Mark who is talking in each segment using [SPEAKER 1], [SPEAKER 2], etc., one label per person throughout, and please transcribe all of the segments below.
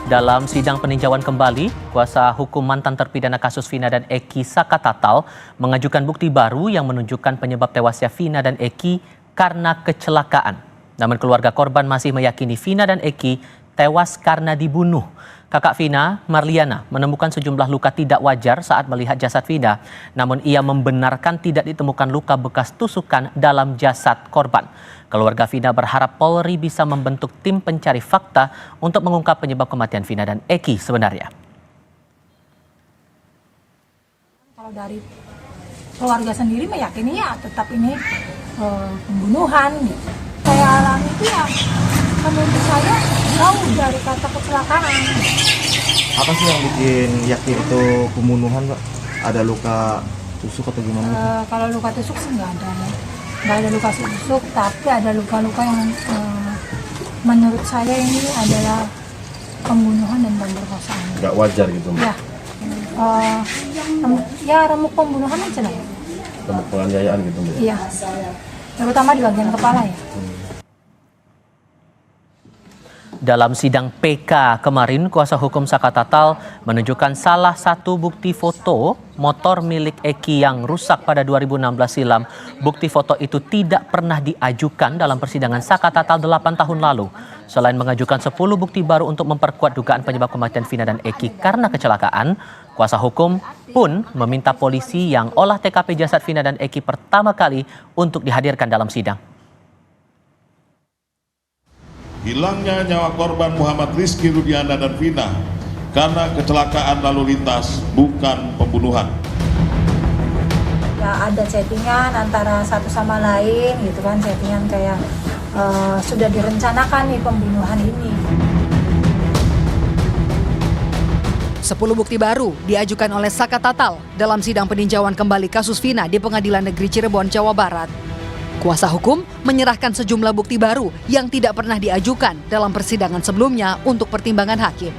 [SPEAKER 1] Dalam sidang peninjauan kembali, kuasa hukum mantan terpidana kasus Vina dan Eki Sakatatal mengajukan bukti baru yang menunjukkan penyebab tewasnya Vina dan Eki karena kecelakaan. Namun keluarga korban masih meyakini Vina dan Eki tewas karena dibunuh. Kakak Vina, Marliana, menemukan sejumlah luka tidak wajar saat melihat jasad Vina. Namun ia membenarkan tidak ditemukan luka bekas tusukan dalam jasad korban. Keluarga Vina berharap Polri bisa membentuk tim pencari fakta untuk mengungkap penyebab kematian Vina dan Eki sebenarnya.
[SPEAKER 2] Kalau dari keluarga sendiri meyakini ya tetap ini pembunuhan gitu. Saya alami itu ya menurut saya jauh dari kata kecelakaan.
[SPEAKER 3] Apa sih yang bikin yakin itu pembunuhan, Pak? Ada luka tusuk atau gimana?
[SPEAKER 2] Kalau luka tusuk sih nggak ada ya. Nggak ada luka tusuk, tapi ada luka-luka yang menurut saya ini adalah pembunuhan dan pemerkosaan.
[SPEAKER 3] Nggak wajar gitu, Mbak?
[SPEAKER 2] Ya, ya remuk pembunuhan aja lah ya.
[SPEAKER 3] Remuk penganiayaan gitu, Mbak?
[SPEAKER 2] Iya, terutama di bagian kepala ya.
[SPEAKER 1] Dalam sidang PK kemarin, kuasa hukum Sakatatal menunjukkan salah satu bukti foto motor milik Eki yang rusak pada 2016 silam. Bukti foto itu tidak pernah diajukan dalam persidangan Sakatatal 8 tahun lalu. Selain mengajukan 10 bukti baru untuk memperkuat dugaan penyebab kematian Vina dan Eki karena kecelakaan, kuasa hukum pun meminta polisi yang olah TKP jasad Vina dan Eki pertama kali untuk dihadirkan dalam sidang.
[SPEAKER 4] Hilangnya nyawa korban Muhammad Rizky Rudiana dan Vina karena kecelakaan lalu lintas, bukan pembunuhan.
[SPEAKER 2] Ya ada chattingan antara satu sama lain gitu kan, chattingan kayak sudah direncanakan nih pembunuhan ini.
[SPEAKER 5] 10 bukti baru diajukan oleh Sakatatal dalam sidang peninjauan kembali kasus Vina di Pengadilan Negeri Cirebon, Jawa Barat. Kuasa hukum menyerahkan sejumlah bukti baru yang tidak pernah diajukan dalam persidangan sebelumnya untuk pertimbangan hakim.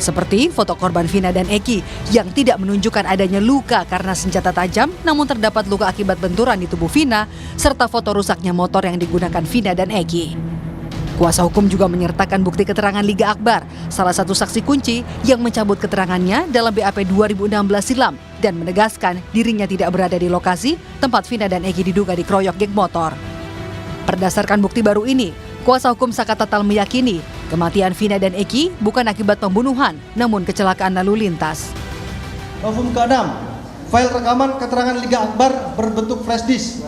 [SPEAKER 5] Seperti foto korban Vina dan Eki yang tidak menunjukkan adanya luka karena senjata tajam, namun terdapat luka akibat benturan di tubuh Vina, serta foto rusaknya motor yang digunakan Vina dan Eki. Kuasa hukum juga menyertakan bukti keterangan Liga Akbar, salah satu saksi kunci yang mencabut keterangannya dalam BAP 2016 silam dan menegaskan dirinya tidak berada di lokasi tempat Vina dan Eki diduga dikeroyok geng motor. Berdasarkan bukti baru ini, kuasa hukum Sakatatal meyakini kematian Vina dan Eki bukan akibat pembunuhan, namun kecelakaan lalu lintas.
[SPEAKER 6] Novum ke-6, file rekaman keterangan Liga Akbar berbentuk flash disk.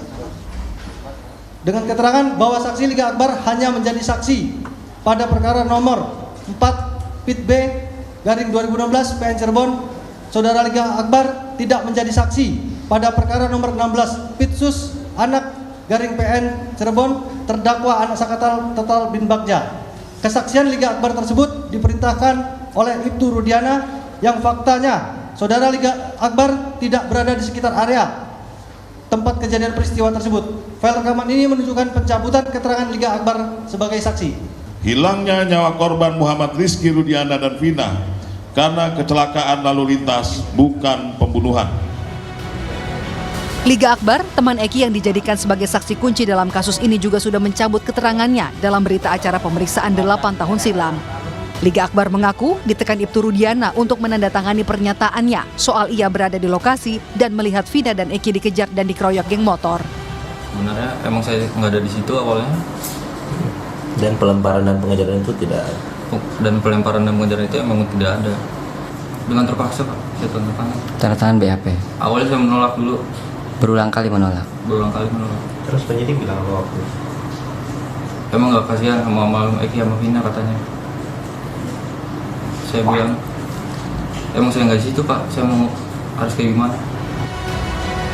[SPEAKER 6] Dengan keterangan bahwa saksi Liga Akbar hanya menjadi saksi pada perkara nomor 4 Pit B garing 2016 PN Cirebon, saudara Liga Akbar tidak menjadi saksi pada perkara nomor 16 Pit Sus anak garing PN Cirebon terdakwa anak Sakatatal bin Bagja. Kesaksian Liga Akbar tersebut diperintahkan oleh Ibtu Rudiana yang faktanya saudara Liga Akbar tidak berada di sekitar area tempat kejadian peristiwa tersebut. File rekaman ini menunjukkan pencabutan keterangan Liga Akbar sebagai saksi.
[SPEAKER 4] Hilangnya nyawa korban Muhammad Rizky Rudiana dan Vina karena kecelakaan lalu lintas, bukan pembunuhan.
[SPEAKER 5] Liga Akbar, teman Eki yang dijadikan sebagai saksi kunci dalam kasus ini juga sudah mencabut keterangannya dalam berita acara pemeriksaan 8 tahun silam. Liga Akbar mengaku ditekan Ibtu Rudiana untuk menandatangani pernyataannya soal ia berada di lokasi dan melihat Vina dan Eki dikejar dan dikeroyok geng motor.
[SPEAKER 7] Sebenarnya emang saya nggak ada di situ awalnya.
[SPEAKER 3] Dan pelemparan dan pengejaran itu tidak ada?
[SPEAKER 7] Dan pelemparan dan pengejaran itu emang tidak ada. Dengan terpaksa Pak, saya tanda tangan.
[SPEAKER 8] Tanda tangan BAP?
[SPEAKER 7] Awalnya saya menolak dulu.
[SPEAKER 8] Berulang kali menolak?
[SPEAKER 7] Berulang kali menolak.
[SPEAKER 3] Terus penyidik bilang apa waktu?
[SPEAKER 7] Emang nggak kasihan sama almarhum Eki sama Vina katanya. Saya bilang, emang saya nggak di situ Pak, saya mau harus kayak gimana?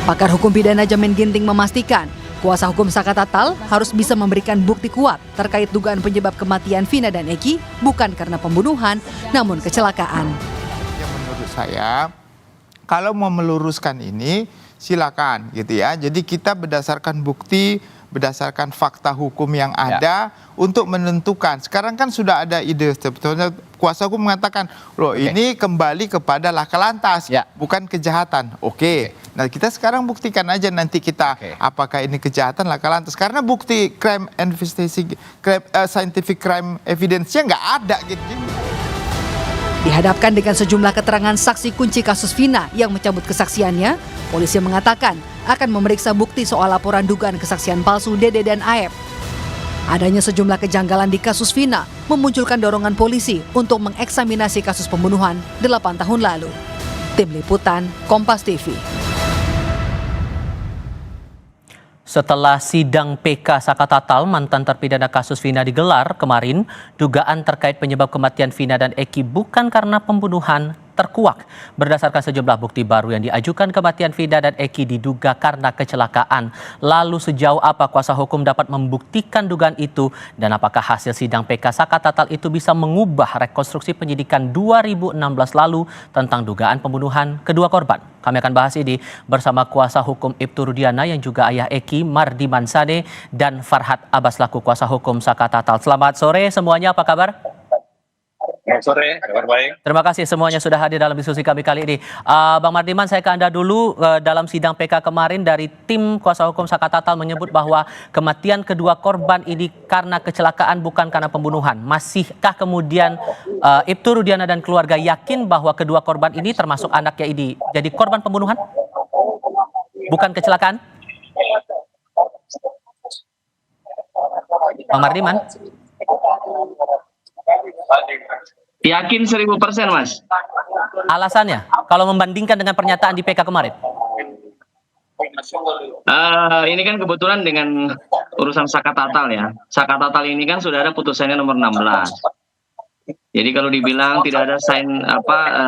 [SPEAKER 5] Pakar hukum pidana Jamin Ginting memastikan, kuasa hukum Sakatatal harus bisa memberikan bukti kuat terkait dugaan penyebab kematian Vina dan Eki bukan karena pembunuhan, namun kecelakaan.
[SPEAKER 9] Yang menurut saya, kalau mau meluruskan ini, silakan gitu ya. Jadi kita berdasarkan bukti, berdasarkan fakta hukum yang ada untuk menentukan. Sekarang kan sudah ada ide sebetulnya kuasa hukum mengatakan, loh ini kembali kepada laka lantas, bukan kejahatan. Nah kita sekarang buktikan aja nanti kita apakah ini kejahatan laka lantas. Karena bukti crime investigation, scientific crime evidence-nya nggak ada gitu.
[SPEAKER 5] Dihadapkan dengan sejumlah keterangan saksi kunci kasus Vina yang mencabut kesaksiannya, polisi mengatakan akan memeriksa bukti soal laporan dugaan kesaksian palsu Dede dan Aep. Adanya sejumlah kejanggalan di kasus Vina memunculkan dorongan polisi untuk mengeksaminasi kasus pembunuhan 8 tahun lalu. Tim Liputan, Kompas TV.
[SPEAKER 1] Setelah sidang PK Sakatatal mantan terpidana kasus Vina digelar kemarin, dugaan terkait penyebab kematian Vina dan Eki bukan karena pembunuhan terkuak. Berdasarkan sejumlah bukti baru yang diajukan, kematian Vina dan Eki diduga karena kecelakaan. Lalu sejauh apa kuasa hukum dapat membuktikan dugaan itu dan apakah hasil sidang PK Sakatatal itu bisa mengubah rekonstruksi penyidikan 2016 lalu tentang dugaan pembunuhan kedua korban? Kami akan bahas ini bersama kuasa hukum Ibtu Rudiana yang juga ayah Eki, Mardiman Sane, dan Farhad Abbas laku kuasa hukum Sakatatal. Selamat sore semuanya, apa kabar?
[SPEAKER 10] Selamat sore, kabar baik.
[SPEAKER 1] Terima kasih semuanya sudah hadir dalam diskusi kami kali ini. Bang Mardiman, saya ke Anda dulu. Dalam sidang PK kemarin dari tim kuasa hukum Sakatatal menyebut bahwa kematian kedua korban ini karena kecelakaan bukan karena pembunuhan. Masihkah kemudian Ibtu Rudiana dan keluarga yakin bahwa kedua korban ini termasuk anaknya ini jadi korban pembunuhan? Bukan kecelakaan? Bang Mardiman?
[SPEAKER 10] Yakin 1000% Mas.
[SPEAKER 1] Alasannya, kalau membandingkan dengan pernyataan di PK kemarin?
[SPEAKER 10] Ini kan kebetulan dengan urusan Sakatatal ya. Sakatatal ini kan sudah ada putusannya nomor 16. Jadi kalau dibilang tidak ada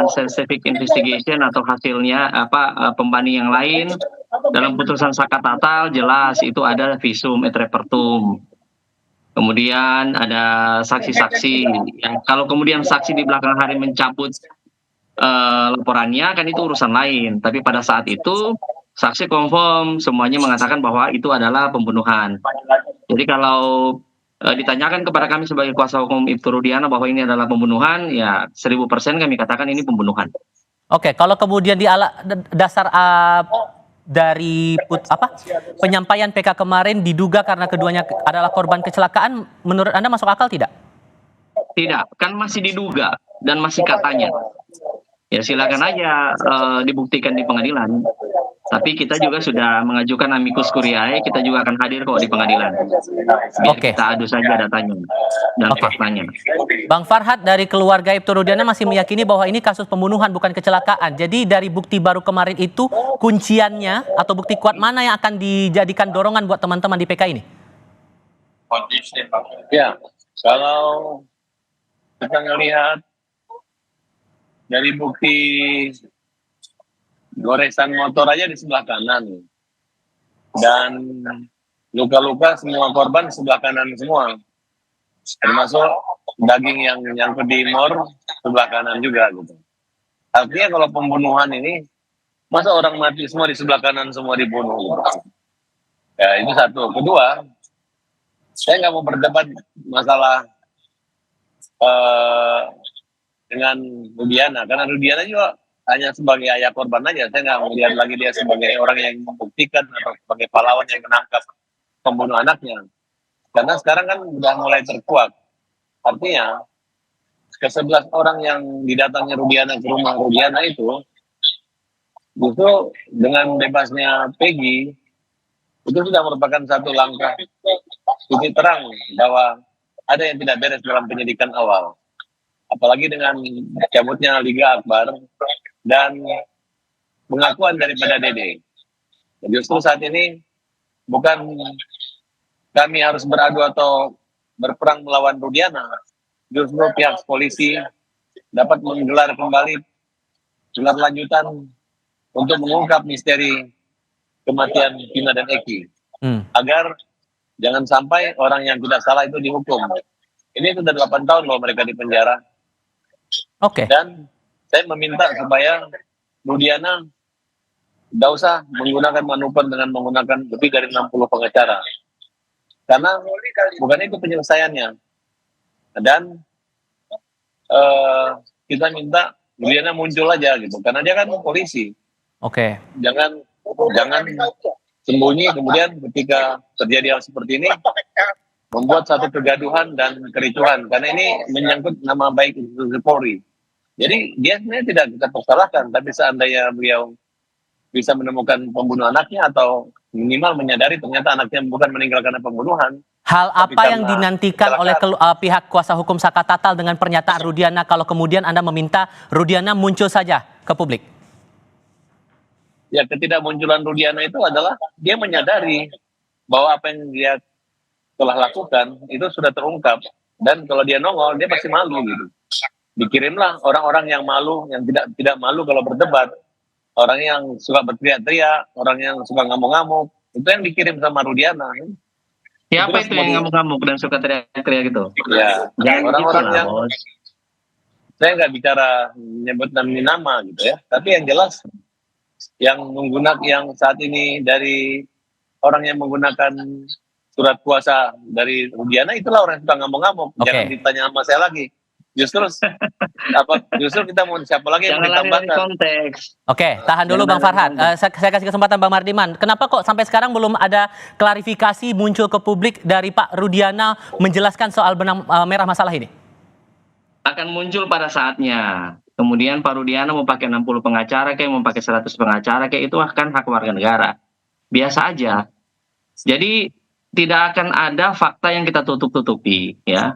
[SPEAKER 10] scientific investigation atau hasilnya pembanding yang lain, dalam putusan Sakatatal jelas itu ada visum et repertum. Kemudian ada saksi-saksi. Kalau kemudian saksi di belakang hari mencabut laporannya kan itu urusan lain. Tapi pada saat itu saksi confirm semuanya mengatakan bahwa itu adalah pembunuhan. Jadi kalau ditanyakan kepada kami sebagai kuasa hukum Ibtu Rudiana bahwa ini adalah pembunuhan, ya 1000% kami katakan ini pembunuhan.
[SPEAKER 1] Oke, kalau kemudian di dasar dari penyampaian PK kemarin diduga karena keduanya adalah korban kecelakaan, menurut Anda masuk akal tidak?
[SPEAKER 10] Tidak, kan masih diduga dan masih katanya. Ya silakan aja dibuktikan di pengadilan. Tapi kita juga sudah mengajukan amicus curiae, kita juga akan hadir kok di pengadilan. Biar kita adu saja datanya dan faktanya.
[SPEAKER 1] Bang Farhad, dari keluarga Ibtu Rudiana masih meyakini bahwa ini kasus pembunuhan bukan kecelakaan. Jadi dari bukti baru kemarin itu, kunciannya atau bukti kuat mana yang akan dijadikan dorongan buat teman-teman di PK ini?
[SPEAKER 10] Ya, kalau kita melihat dari bukti goresan motor aja di sebelah kanan dan luka-luka semua korban sebelah kanan semua, termasuk daging yang nyangkut di mor sebelah kanan juga gitu. Artinya kalau pembunuhan ini masa orang mati semua di sebelah kanan semua dibunuh gitu. Ya itu satu. Kedua, saya nggak mau berdebat masalah dengan Rudiana karena Rudiana juga hanya sebagai ayah korban aja. Saya nggak melihat lagi dia sebagai orang yang membuktikan atau sebagai pahlawan yang menangkap pembunuh anaknya. Karena sekarang kan udah mulai terkuak. Artinya, ke-11 orang yang didatangi Rudiana ke rumah Rudiana itu dengan bebasnya Peggy, itu sudah merupakan satu langkah titik terang bahwa ada yang tidak beres dalam penyidikan awal. Apalagi dengan cabutnya Liga Akbar dan pengakuan daripada Dede. Justru saat ini bukan kami harus beradu atau berperang melawan Rudiana. Justru pihak polisi dapat menggelar kembali gelar lanjutan untuk mengungkap misteri kematian Vina dan Eki. Agar jangan sampai orang yang tidak salah itu dihukum. Ini sudah 8 tahun loh mereka di penjara. Dan saya meminta supaya Rudiana tidak usah menggunakan manuver dengan menggunakan lebih dari 60 pengacara. Karena bukan itu penyelesaiannya. Dan kita minta Rudiana muncul aja gitu. Karena dia kan polisi. Jangan sembunyi kemudian ketika terjadi hal seperti ini membuat satu kegaduhan dan kericuhan. Karena ini menyangkut nama baik institusi Polri. Jadi dia sebenarnya tidak kita persalahkan, tapi seandainya beliau bisa menemukan pembunuh anaknya atau minimal menyadari ternyata anaknya bukan meninggal karena pembunuhan.
[SPEAKER 1] Hal
[SPEAKER 10] Tapi
[SPEAKER 1] apa yang
[SPEAKER 10] karena
[SPEAKER 1] dinantikan oleh pihak kuasa hukum Saka Tatal dengan pernyataan Rudiana kalau kemudian Anda meminta Rudiana muncul saja ke publik?
[SPEAKER 10] Ya, ketidakmunculan Rudiana itu adalah dia menyadari bahwa apa yang dia telah lakukan itu sudah terungkap, dan kalau dia nongol dia pasti malu gitu. Dikirimlah orang-orang yang malu, yang tidak malu kalau berdebat, orang yang suka berteriak-teriak, orang yang suka ngamuk-ngamuk, itu yang dikirim sama Rudiana.
[SPEAKER 11] Siapa itu yang ngamuk-ngamuk dan suka teriak-teriak gitu?
[SPEAKER 10] Ya,
[SPEAKER 11] Jangan
[SPEAKER 10] orang-orang
[SPEAKER 11] gitu lah,
[SPEAKER 10] yang
[SPEAKER 11] Bos.
[SPEAKER 10] saya nggak bicara menyebut nama gitu ya, tapi yang jelas yang menggunakan yang saat ini dari orang yang menggunakan surat kuasa dari Rudiana itulah orang yang suka ngamuk-ngamuk.
[SPEAKER 1] Oke.
[SPEAKER 10] Jangan ditanya sama saya lagi. Justru kita mau siapa lagi yang
[SPEAKER 11] Jangan lari dari
[SPEAKER 10] ditambahkan?
[SPEAKER 11] konteks.
[SPEAKER 1] Oke, tahan dulu
[SPEAKER 11] Jangan
[SPEAKER 1] Bang Farhad.
[SPEAKER 11] lari.
[SPEAKER 1] Saya kasih kesempatan Bang Mardiman. Kenapa kok sampai sekarang belum ada klarifikasi muncul ke publik dari Pak Rudiana menjelaskan soal benang merah masalah ini?
[SPEAKER 11] Akan muncul pada saatnya. Kemudian Pak Rudiana mau pakai 60 pengacara kayak mau pakai 100 pengacara kayak itu akan hak warga negara. Biasa aja. Jadi tidak akan ada fakta yang kita tutup-tutupi ya.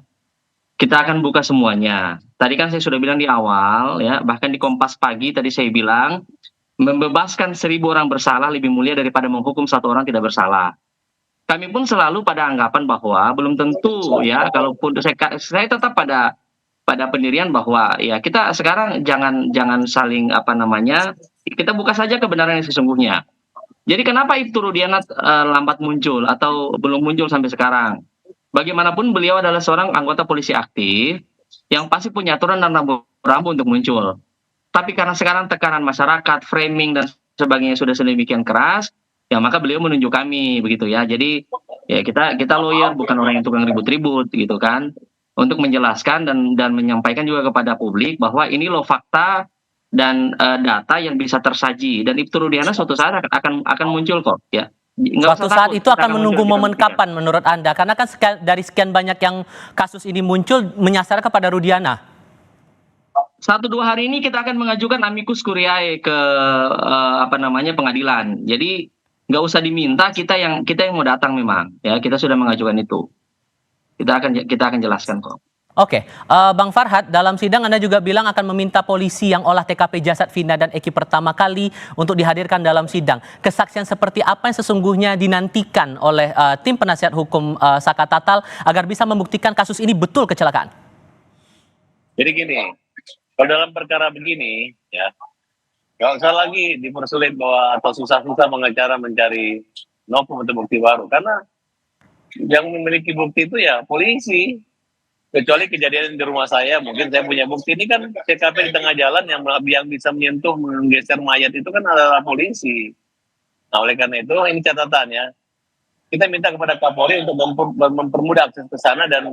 [SPEAKER 11] Kita akan buka semuanya. Tadi kan saya sudah bilang di awal ya, bahkan di Kompas Pagi tadi saya bilang membebaskan 1000 orang bersalah lebih mulia daripada menghukum 1 orang tidak bersalah. Kami pun selalu pada anggapan bahwa belum tentu ya, kalaupun saya tetap pada pendirian bahwa ya kita sekarang jangan saling kita buka saja kebenaran yang sesungguhnya. Jadi kenapa Ibtu Rudiana lambat muncul atau belum muncul sampai sekarang? Bagaimanapun beliau adalah seorang anggota polisi aktif yang pasti punya aturan dan rambu-rambu untuk muncul. Tapi karena sekarang tekanan masyarakat, framing dan sebagainya sudah sedemikian keras, ya maka beliau menunjuk kami begitu ya. Jadi ya kita lawyer bukan orang yang tukang ribut-ribut gitu kan. Untuk menjelaskan dan menyampaikan juga kepada publik bahwa ini loh fakta dan data yang bisa tersaji, dan Ibtu Rudiana suatu saat akan muncul kok ya.
[SPEAKER 1] Suatu saat itu akan menunggu momen kapan menurut Anda? Karena kan dari sekian banyak yang kasus ini muncul menyasar kepada Rudiana.
[SPEAKER 11] 1-2 hari ini kita akan mengajukan amicus curiae ke pengadilan. Jadi nggak usah diminta, kita yang mau datang memang ya, kita sudah mengajukan itu. Kita akan jelaskan kok.
[SPEAKER 1] Oke, Bang Farhad, dalam sidang Anda juga bilang akan meminta polisi yang olah TKP jasad Vina dan Eki pertama kali untuk dihadirkan dalam sidang. Kesaksian seperti apa yang sesungguhnya dinantikan oleh tim penasihat hukum Saka Tatal agar bisa membuktikan kasus ini betul kecelakaan?
[SPEAKER 10] Jadi gini, kalau dalam perkara begini ya, nggak usah lagi dipersulit bahwa atau susah-susah pengacara mencari novum atau bukti baru, karena yang memiliki bukti itu ya polisi. Kecuali kejadian di rumah saya, mungkin saya punya bukti. Ini kan TKP di tengah jalan yang bisa menyentuh, menggeser mayat itu kan adalah polisi. Nah, oleh karena itu ini catatannya, kita minta kepada Kapolri untuk mempermudah akses ke sana dan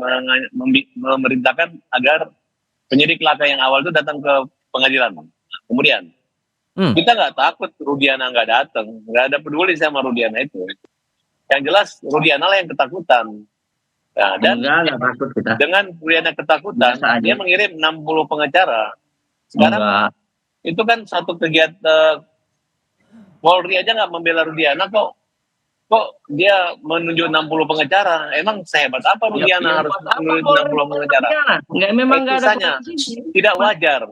[SPEAKER 10] memerintahkan agar penyidik laka yang awal itu datang ke pengadilan. Kemudian kita nggak takut Rudiana nggak datang, nggak ada peduli sama Rudiana itu. Yang jelas Rudiana lah yang ketakutan. Nah, dan
[SPEAKER 11] takut kita.
[SPEAKER 10] dengan Rudiana ketakutan, dia mengirim 60 pengacara. Sekarang itu kan satu kegiatan Polri aja nggak membela Rudiana kok dia menunjuk 60 pengacara. Emang sehebat apa Rudiana harus menunjuk 60 pengacara?
[SPEAKER 11] Enggak, memang enggak ada.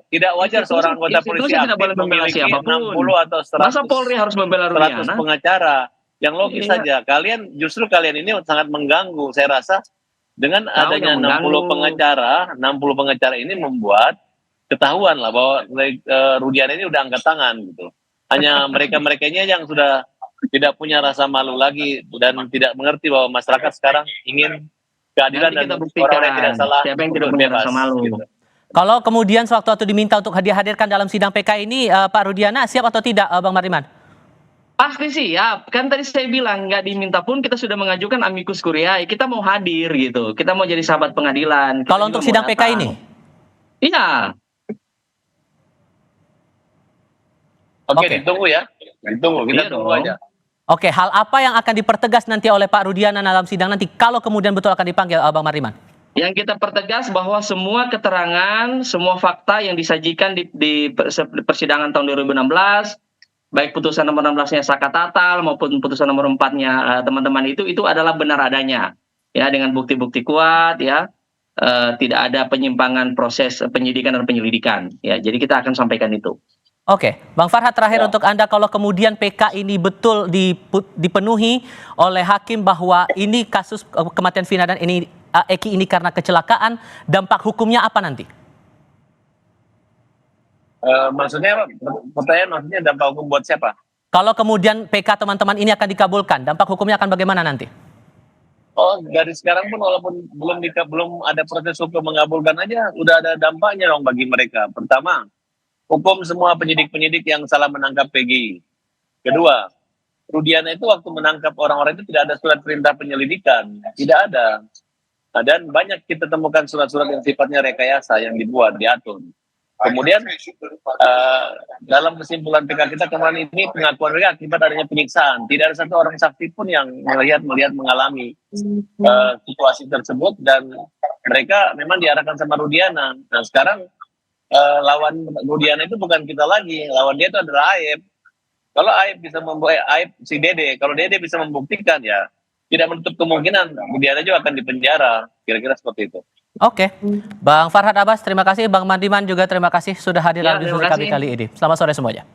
[SPEAKER 10] Tidak wajar seorang anggota polisi aktif memiliki 60 atau 100.
[SPEAKER 11] Masa Polri harus membela
[SPEAKER 10] 100
[SPEAKER 11] Rudiana?
[SPEAKER 10] pengacara. Yang logis saja, kalian ini sangat mengganggu. Saya rasa dengan adanya 60 pengacara ini membuat ketahuan lah bahwa Rudiana ini udah angkat tangan gitu. Hanya mereka-merekanya yang sudah tidak punya rasa malu lagi dan tidak mengerti bahwa masyarakat sekarang ingin keadilan dan orang yang tidak salah
[SPEAKER 11] siapa yang tidak punya rasa malu.
[SPEAKER 10] Gitu.
[SPEAKER 1] Kalau kemudian sewaktu-waktu diminta untuk dihadirkan dalam sidang PK ini, Pak Rudiana siap atau tidak, Bang Mardiman?
[SPEAKER 11] Pasti siap. Kan tadi saya bilang nggak diminta pun kita sudah mengajukan amicus curiae. Kita mau hadir gitu. Kita mau jadi sahabat pengadilan.
[SPEAKER 1] Kalau untuk sidang PK ini?
[SPEAKER 11] Iya.
[SPEAKER 10] Oke, ditunggu ya. Kita tunggu aja.
[SPEAKER 1] Oke, hal apa yang akan dipertegas nanti oleh Pak Rudiana dalam sidang nanti kalau kemudian betul akan dipanggil, Bang Mardiman?
[SPEAKER 11] Yang kita pertegas bahwa semua keterangan, semua fakta yang disajikan di persidangan tahun 2016, baik putusan nomor 16-nya Saka Tatal maupun putusan nomor 4-nya teman-teman itu adalah benar adanya, ya, dengan bukti-bukti kuat, ya, tidak ada penyimpangan proses penyidikan dan penyelidikan, ya. Jadi kita akan sampaikan itu.
[SPEAKER 1] Oke, Bang Farhad, terakhir untuk Anda, kalau kemudian PK ini betul dipenuhi oleh hakim bahwa ini kasus kematian Vina dan Eki ini karena kecelakaan, dampak hukumnya apa nanti?
[SPEAKER 10] Maksudnya, pertanyaan maksudnya dampak hukum buat siapa?
[SPEAKER 1] Kalau kemudian PK teman-teman ini akan dikabulkan, dampak hukumnya akan bagaimana nanti?
[SPEAKER 10] Oh, dari sekarang pun walaupun belum ada proses hukum mengabulkan aja, udah ada dampaknya dong bagi mereka. Pertama, hukum semua penyidik-penyidik yang salah menangkap Peggy. Kedua, Rudiana itu waktu menangkap orang-orang itu tidak ada surat perintah penyelidikan, tidak ada. Nah, dan banyak kita temukan surat-surat yang sifatnya rekayasa yang dibuat, diatur. Kemudian dalam kesimpulan PK kita kemarin ini pengakuan mereka akibat adanya penyiksaan. Tidak ada satu orang saksi pun yang melihat mengalami situasi tersebut, dan mereka memang diarahkan sama Rudiana. Nah sekarang lawan Rudiana itu bukan kita lagi, lawan dia itu adalah Aib. Kalau Aib bisa si Dede, kalau Dede bisa membuktikan, ya tidak menutup kemungkinan Rudiana juga akan dipenjara, kira-kira seperti itu.
[SPEAKER 1] Oke, Bang Farhad Abbas, terima kasih. Bang Mandiman juga terima kasih sudah hadir dalam diskusi kami kali ini. Selamat sore semuanya.